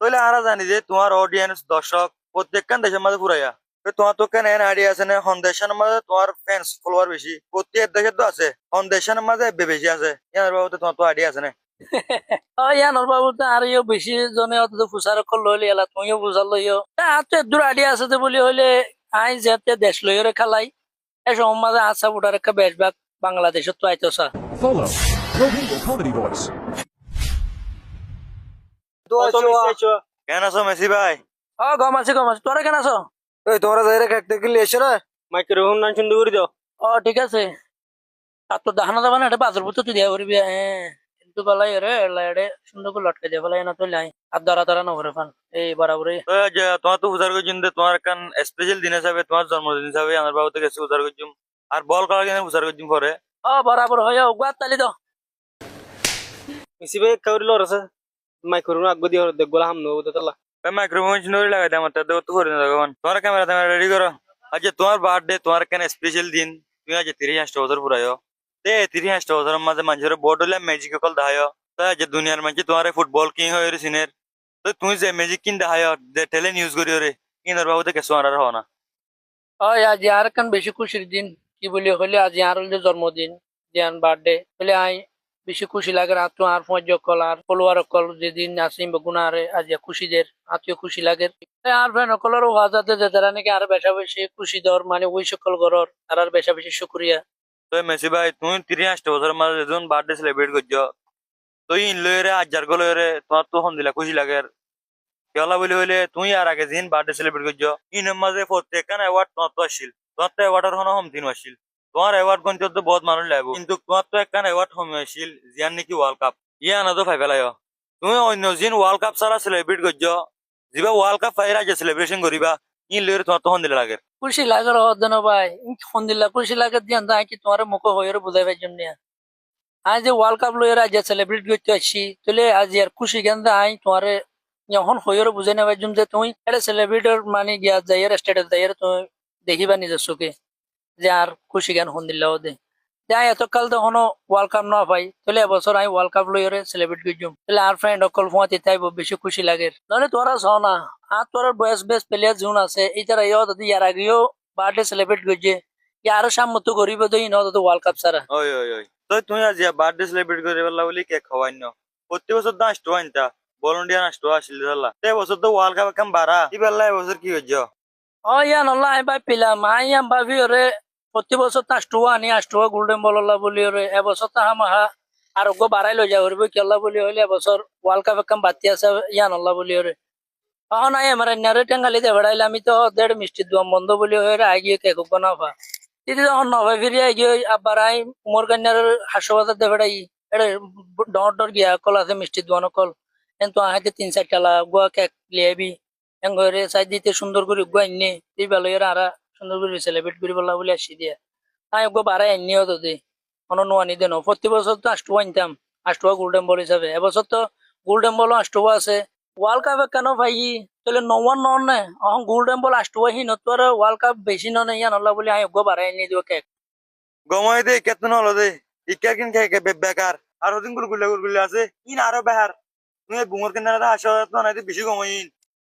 তাহলে আমরা জানি যে তোমার অডিয়েন্স দর্শক প্রত্যেকখান দেশের মাঝে ঘুরাইয়া তো তোমার তো কেন এন আইডিয়া আছে না হন দেশের মাঝে তোমার ফ্যান্স ফলোয়ার বেশি প্রত্যেক দেশে তো আছে হন দেশের মাঝে বেশি আছে ইয়ার বাবদ তোমার তো আইডিয়া আছে না ইয়ানোর বাবু তো আর বেশি জনে অত ফুসার কল লইলে এলা তুমিও বুঝার লইও আর তো দূর আইডিয়া আছে তো বলি হইলে আই যেতে দেশ লইরে খেলাই এ সমাজে আশা উঠার একটা বেশভাগ বাংলাদেশত তো আইতসা Follow Rohingya Comedy Voice. কেন আছো মেসি ভাই গম আছে তোরা কেন আছো? ওই তোমরা যাই রে কাটতে গেলে এসো না মাইক্রোফোন না শুনতে করে দাও। ঠিক আছে আর তো দেখানো যাবে না এটা বাজার বুঝতে তুই দিয়া করবি হ্যাঁ কিন্তু বলাই রে লাইডে সুন্দর করে লটকে দিয়ে ফেলাই না তুই লাই আর ধরা ধরা না করে ফান এই বরাবরই তো যে তোমার তো উজার করছুন যে তোমার কান স্পেশাল দিন হিসাবে তোমার জন্মদিন হিসাবে আমার বাবু থেকে উজার করছুম আর বল করার জন্য উজার করছুম পরে বরাবর হয়ে উগাত তালি দাও মিসি ভাই কাউরি লর আছে মাইক্রোফোন আগে দিয়ে দেখবো হাম নেবো তালা। মাইক্রোফোন চিন্তা লাগাই আমার তাতে তো করে না তখন তোমার ক্যামেরা রেডি করো আচ্ছা তোমার বার্থডে তোমার কেন স্পেশাল দিন তুমি আজ 30 বছর পুরাইও তে 30 বছরের মাঝে মানুষের বোর্ড হলে ম্যাজিক কল দেখায় তো যে দুনিয়ার মানুষ তোমার ফুটবল কিং হয়ে সিনের তো তুমি যে ম্যাজিক কিন দেখায় টেলে নিউজ করি রে কিনার বাবুতে কেসো আর হও না আজ আর কান বেশি খুশির দিন কি বলি হলে আজ আর হলে জন্মদিন জিয়ান বার্থডে বলে আই বেশি খুশি লাগে আত্ম আর পর্য কল আর ফলোয়ার কল যেদিন আসিম গুণারে আজ খুশিদের আত্মীয় খুশি লাগে আর ফ্রেন্ড সকলের ওয়াজাতে যে তারা নাকি আর বেশা বেশি খুশি দর মানে ওই সকল ঘরের আর বেশা বেশি শুক্রিয়া তো মেসি ভাই তুমি 30 বছরের মাঝে যখন বার্থডে সেলিব্রেট করছো তো ইন লইরে আজ যার লইরে তোমার তো হন দিলা খুশি লাগে কেলা বলি হইলে তুই আর আগে দিন বার্থডে সেলিব্রেট করছো ইনের মাঝে প্রত্যেকখান অ্যাওয়ার্ড তোমার তো আসছিল তোমার তো অ্যাওয়ার্ডের কোনো হম দিন আসছিল তোমার অ্যাওয়ার্ড গন্তি তো বহুত মানুষ লাগবে কিন্তু তোমার তো একখান অ্যাওয়ার্ড হম আসছিল জিয়ান নাকি ওয়ার্ল্ড কাপ ইয়া না তো ফাই পেলাই তুমি অন্য দিন ওয়ার্ল্ড কাপ ছাড়া সেলিব্রেট করছো যিবা ওয়ার্ল্ড কাপ ফাইরা যে সেলিব্রেশন করিবা ইন লইরে তোমার তো হন দিলা লাগে খুশি লাগার হদ্দন ভাই ফোন দিলা খুশি লাগে দিয়ান তো কি তোমার মুখ হয়ে বুঝাইবার জন্য আজ যে ওয়ার্ল্ড কাপ লইরা যে সেলিব্রেট করতে আসছি তাহলে আজ আর খুশি কেন আই তোমার যখন হইরে বুঝে নেবার জন্য যে তুমি এটা সেলিব্রিটির মানে গিয়া যাইয়ের স্টেটাস যাইয়ের তুমি দেখিবা নিজের চোখে যে আর খুশি জ্ঞান হন দিল্লা দে যাই এতকাল তো হনো ওয়ার্ল্ড কাপ না পাই তাহলে এবছর আমি ওয়ার্ল্ড কাপ লইরে সেলিব্রেট করছুম তাহলে আর ফ্রেন্ড অকল ফুয়াতে তাই বেশি খুশি লাগে নাহলে তোরা চাও না আর তোর বয়স বেস প্লেয়ার জুন আছে এইটারা ইয় যদি ইয়ার আগেও বার্থডে সেলিব্রেট করছে আরো সামর্থ্য করিব তো ইন তো ওয়ার্ল্ড কাপ ছাড়া ওই ওই ওই তো তুমি আজ বার্থডে সেলিব্রেট করে বললা বলি কেক খাওয়াই ন প্রতি বছর তো আসতো আনতা ভলেন্টিয়ার আসতো আসলে ধরলা তে বছর তো ওয়ার্ল্ড কাপ কাম বাড়া কি বেলা এবছর কি হইছ ইয়া নল্লা আই ভাই পিলাম আইয়াম ভাবি ওরে প্রতি বছর তো আষ্টুয়া গোল্ডেন বললা বলি ওরে এবছর তো হামাহা আরোগ্য বাড়াই লৈ যা করবো কেলা বলি হইলে এবছর ওয়ার্ল্ড কাপ একদম বাতি আছে ইয়া নল্লা বলি ওরে এখন আই আমার নারে টেঙ্গালি দে বেড়াইলে আমি তো দেড় মিষ্টি দোয়াম বন্ধ বলি হয়ে আই গিয়ে কেক না পা দিদি তখন নভাই ফিরে আই গিয়ে আবার আই মোর কান্যার হাসপাতাল দে বেড়াই এটা ডর গিয়া কল আছে মিষ্টি দোয়ানো কল কিন্তু আহাতে 3-4 লা গুয়া কেক লিয়াবি ঘরে চাই দিতে সুন্দর করে গুয়া আইনে এই বেলা আর সুন্দর করে সেলিব্রেট করি বলা বলে আসি দিয়া তাই গো বাড়াই আনিও তো দে কোনো নোয়ানি দেন প্রতি বছর তো আষ্টুয়া আনতাম আষ্টুয়া গোল্ডেন বল হিসাবে এবছর তো গোল্ডেন বল আষ্টুয়া আছে ওয়ার্ল্ড কাপে কেন ভাই তাহলে নওয়ান নন নে অহন গোল্ডেন বল আষ্টুয়া হি নতর ওয়ার্ল্ড কাপ বেশি নন ইয়া নল্লা বলে আই গো বাড়াই আনি দিও কেক গমাই দে কেতন হলো দে ইকা কিন খাই কে বেকার আর ওদিন গুলগুলা আছে ইন আরো বেহার তুমি বুমর কিনারে হাসা তো নাই বেশি গমাইন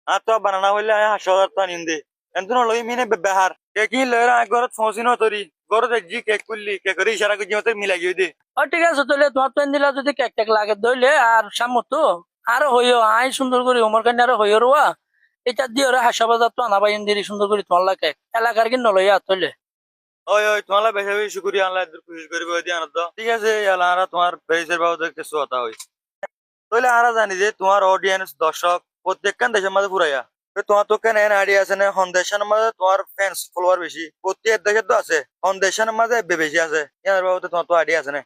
আর তো বানানা হইলে হাসা তো নিন দে এন্তন হলো মিনে বেহার কে কি লয়রা ঘরত ফসিন তরি ঘরত জি কেক কুললি কে করে ইশারা করি মতে মিলাই গই দে ঠিক আছে তাহলে তোমার পেন দিলা যদি কেক টেক লাগে দইলে আর সামতো আরো হইও আই সুন্দর করে ওমর কান্না আরো হইও রোয়া এটা দিয়ে ওরা হাসাবাজার তো আনাবাই দিরি সুন্দর করে তোমার লাগে এলাকার কি নলইয়া তইলে ওই ওই তোমালা বেশি বেশি শুকরিয়া আল্লাহ খুশি করবে ওই দিন তো ঠিক আছে আল্লাহ তোমার প্রেসের বাবদ কিছু কথা হই তাহলে আমরা জানি যে তোমার অডিয়েন্স দর্শক প্রত্যেকখান দেশের মাঝে ঘুরাইয়া তোমার তো কেন এন আইডিয়া আছে না হন দেশের মাঝে তোমার ফ্যান্স ফলোয়ার বেশি প্রত্যেক দেশে তো আছে হন দেশের মাঝে বেশি আছে ইয়ার বাবদ তোমার তো আইডিয়া আছে না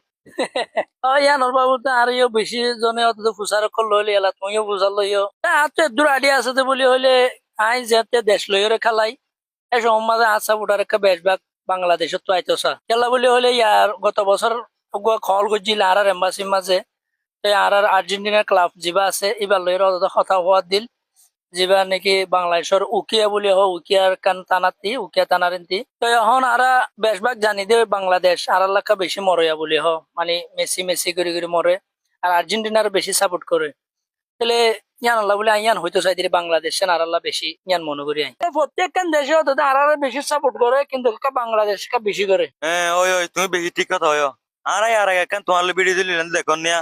ইয়ানোর বাবু তো আর বেশি জনে অত ফুসার কল লইলে এলা তুমিও বুঝার লইও আর তো দূর আইডিয়া আছে তো বলি হইলে আই যেতে দেশ লইরে খেলাই এই সমাজে আশা উঠার একটা বেশভাগ বাংলাদেশত তো আইতসা খেলা বলি হলে ইয়ার গত বছর খল গজিল আর এম্বাসি মাঝে আর আর্জেন্টিনার ক্লাব যিবা আছে এবার লইরা কথা হওয়ার দিল যিবা নাকি বাংলাদেশের উকিয়া বলি উকিয়ার কান টানাতি উকিয়া টানারেন্তি তো এখন আরা বেশভাগ জানি দে বাংলাদেশ আর এলাকা বেশি মরয়া বলি মানে মেসি মেসি করে করে মরে আর আর্জেন্টিনার বেশি সাপোর্ট করে তাহলে ইয়ান আল্লাহ বলে আইয়ান হয়তো চাই দিলে বাংলাদেশে আর আল্লাহ বেশি ইয়ান মনে করি আই প্রত্যেকখান দেশে হতো আর বেশি সাপোর্ট করে কিন্তু বাংলাদেশ বেশি করে হ্যাঁ ওই ওই তুমি বেশি ঠিক কথা হয় আর আগে কেন তোমার ভিডিও দিলি দেখো নিয়া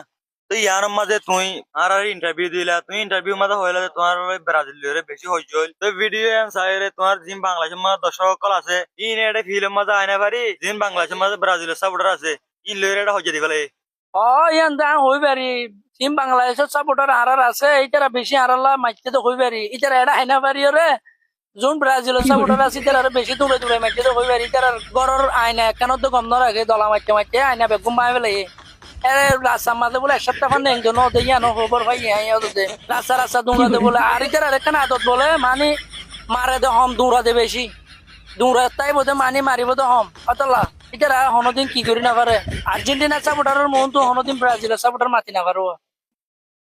তো ইয়ার মাঝে তুই আর ইন্টারভিউ দিলা তুমি ইন্টারভিউ মাঝে হইলে তোমার ব্রাজিলের বেশি হইছে তো ভিডিও চাইরে তোমার জিম বাংলাদেশের মাঝে দর্শক সকল আছে ইন এটা ফিল্ম মাঝে আইনা পারি জিম বাংলাদেশের মাঝে ব্রাজিলের সাপোর্টার আছে ইন লইরে এটা হইছে দিগলে ও ইয়ান দা হই পারি টিম বাংলাদেশের সাপোর্টার আর আছে এইটারা বেশি আর আল্লাহ মাইতে তো হই পারি ইতারা এটা হাইনা পারি রে যোন ব্রাজিলের সাপোর্টার আছে ইতারা বেশি দূরে দূরে মাইতে তো হই পারি ইতারা গরর আয়না কেন তো গম না রাখে দলা মাইতে মাইতে আয়না বেগুম মাই ফেলে রাস্তা মাঝে বলে এক সপ্তাহ খান নেই ন দেয়ানো খবর ভাই রাস্তা রাস্তা দৌড়াতে বলে আর ইতারা এখানে আদত বলে মানে মারে দে হম দৌড়াতে বেশি দৌড়াতাই বোধ মানি মারিব তো হম অতলা ইতারা হনদিন কি করি না পারে আর্জেন্টিনার সাপোর্টারের মন তো হনদিন ব্রাজিলের সাপোর্টার মাতি না পারো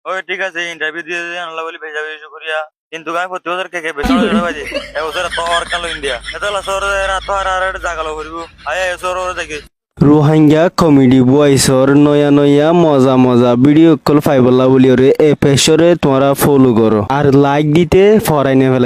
ওই ঠিক আছে ইন্টারভিউ দিয়ে আনলা বলি ভেজা ভেজা করিয়া কিন্তু গায়ে প্রতি বছর কে বেতন বাজে এবছর তো আর কালো ইন্ডিয়া এটা সর রাত আর জাগালো করিব আয় সর দেখি রোহিঙ্গা কমেডি বয়সর নয়া নয়া মজা মজা ভিডিও কল ফাইবলা বলি এ পেশরে তোমরা ফলো করো আর লাইক দিতে ফরাই না ফেলাই